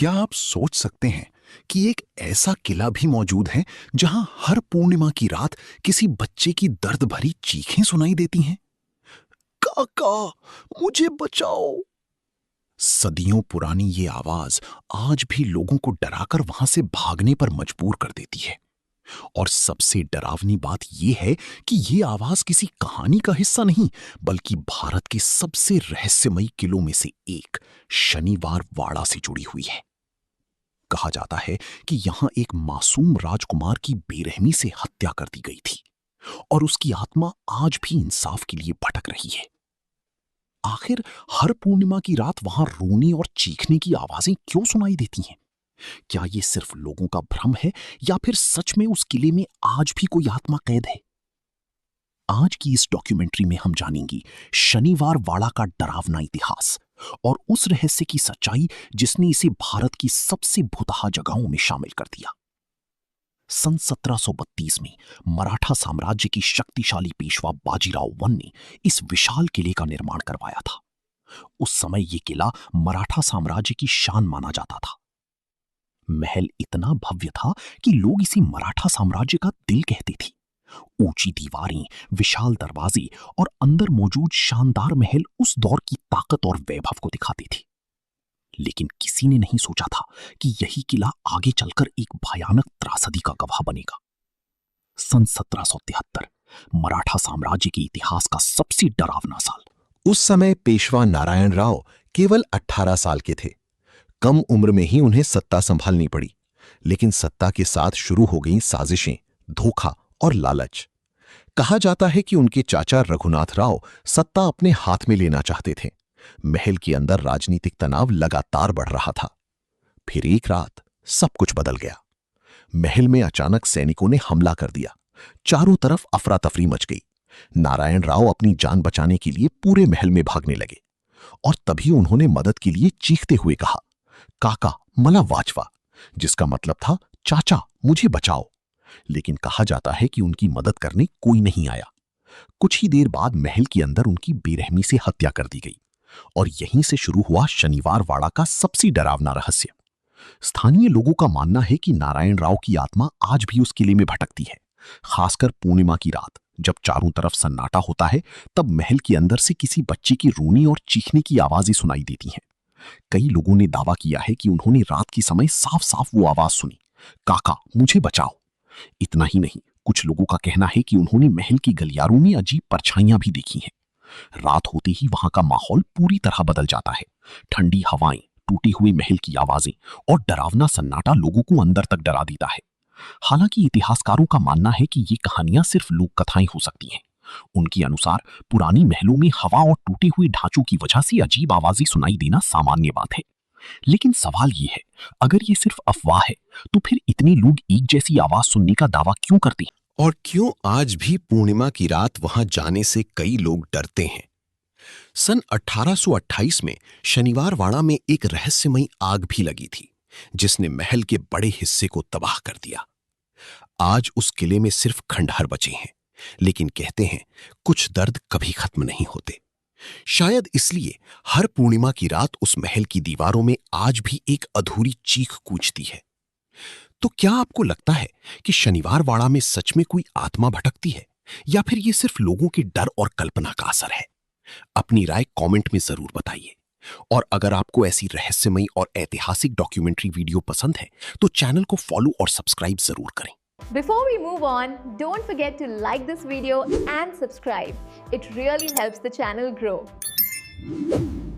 क्या आप सोच सकते हैं कि एक ऐसा किला भी मौजूद है जहां हर पूर्णिमा की रात किसी बच्चे की दर्द भरी चीखें सुनाई देती हैं? काका, मुझे बचाओ। सदियों पुरानी ये आवाज आज भी लोगों को डराकर वहां से भागने पर मजबूर कर देती है। और सबसे डरावनी बात यह है कि ये आवाज किसी कहानी का हिस्सा नहीं, बल्कि भारत के सबसे रहस्यमयी किलों में से एक शनिवार वाड़ा से जुड़ी हुई है। कहा जाता है कि यहां एक मासूम राजकुमार की बेरहमी से हत्या कर दी गई थी और उसकी आत्मा आज भी इंसाफ के लिए भटक रही है। आखिर हर पूर्णिमा की रात वहां रोने और चीखने की आवाजें क्यों सुनाई देती हैं? क्या ये सिर्फ लोगों का भ्रम है या फिर सच में उस किले में आज भी कोई आत्मा कैद है? आज की इस डॉक्यूमेंट्री में हम जानेंगे शनिवार वाड़ा का डरावना इतिहास और उस रहस्य की सच्चाई जिसने इसे भारत की सबसे भुतहा जगहों में शामिल कर दिया। सन 1732 में मराठा साम्राज्य की शक्तिशाली पेशवा बाजीराव वन ने इस विशाल किले का निर्माण करवाया था। उस समय यह किला मराठा साम्राज्य की शान माना जाता था। महल इतना भव्य था कि लोग इसे मराठा साम्राज्य का दिल कहते थे। ऊंची दीवारें, विशाल दरवाजे और अंदर मौजूद शानदार महल उस दौर की ताकत और वैभव को दिखाते थे। लेकिन किसी ने नहीं सोचा था कि यही किला आगे चलकर एक भयानक त्रासदी का गवाह बनेगा। सन 1773 मराठा साम्राज्य के इतिहास का सबसे डरावना साल। उस समय पेशवा नारायण राव केवल 18 साल के थे। कम उम्र में ही उन्हें सत्ता संभालनी पड़ी, लेकिन सत्ता के साथ शुरू हो गईं साजिशें, धोखा और लालच। कहा जाता है कि उनके चाचा रघुनाथ राव सत्ता अपने हाथ में लेना चाहते थे। महल के अंदर राजनीतिक तनाव लगातार बढ़ रहा था। फिर एक रात सब कुछ बदल गया। महल में अचानक सैनिकों ने हमला कर दिया। चारों तरफ अफरा तफरी मच गई। नारायण राव अपनी जान बचाने के लिए पूरे महल में भागने लगे और तभी उन्होंने मदद के लिए चीखते हुए कहा, काका मला वाचवा, जिसका मतलब था चाचा मुझे बचाओ। लेकिन कहा जाता है कि उनकी मदद करने कोई नहीं आया। कुछ ही देर बाद महल के अंदर उनकी बेरहमी से हत्या कर दी गई और यहीं से शुरू हुआ शनिवार वाड़ा का सबसे डरावना रहस्य। स्थानीय लोगों का मानना है कि नारायण राव की आत्मा आज भी उस किले में भटकती है। खासकर पूर्णिमा की रात जब चारों तरफ सन्नाटा होता है, तब महल के अंदर से किसी बच्चे की रोने और चीखने की आवाजें सुनाई देती हैं। कई लोगों ने दावा किया है कि उन्होंने रात के समय साफ साफ वो आवाज सुनी, काका मुझे बचाओ। इतना ही नहीं, कुछ लोगों का कहना है कि उन्होंने महल की गलियारों में अजीब परछाइयां भी देखी हैं। रात होते ही वहां का माहौल पूरी तरह बदल जाता है। ठंडी हवाएं, टूटे हुए महल की आवाजें और डरावना सन्नाटा लोगों को अंदर तक डरा देता है। हालांकि इतिहासकारों का मानना है कि ये कहानियां सिर्फ लोक कथाएं हो सकती हैं। उनके अनुसार पुरानी महलों में हवा और टूटे हुए ढांचों की वजह से अजीब आवाजें सुनाई देना सामान्य बात है। लेकिन सवाल ये है, अगर ये सिर्फ अफवाह है तो फिर इतने लोग एक जैसी आवाज सुनने का दावा क्यों करते हैं? और क्यों आज भी पूर्णिमा की रात वहां जाने से कई लोग डरते हैं? सन 1828 में शनिवार वाड़ा में एक रहस्यमयी आग भी लगी थी, जिसने महल के बड़े हिस्से को तबाह कर दिया। आज उस किले में सिर्फ खंडहर बचे हैं, लेकिन कहते हैं कुछ दर्द कभी खत्म नहीं होते। शायद इसलिए हर पूर्णिमा की रात उस महल की दीवारों में आज भी एक अधूरी चीख गूंजती है। तो क्या आपको लगता है कि शनिवार वाड़ा में सच में कोई आत्मा भटकती है, या फिर ये सिर्फ लोगों के डर और कल्पना का असर है? अपनी राय कमेंट में जरूर बताइए। और अगर आपको ऐसी रहस्यमयी और ऐतिहासिक डॉक्यूमेंट्री वीडियो पसंद है तो चैनल को फॉलो और सब्सक्राइब जरूर करें। Before we move on, don't forget to like this video and subscribe. It really helps the channel grow.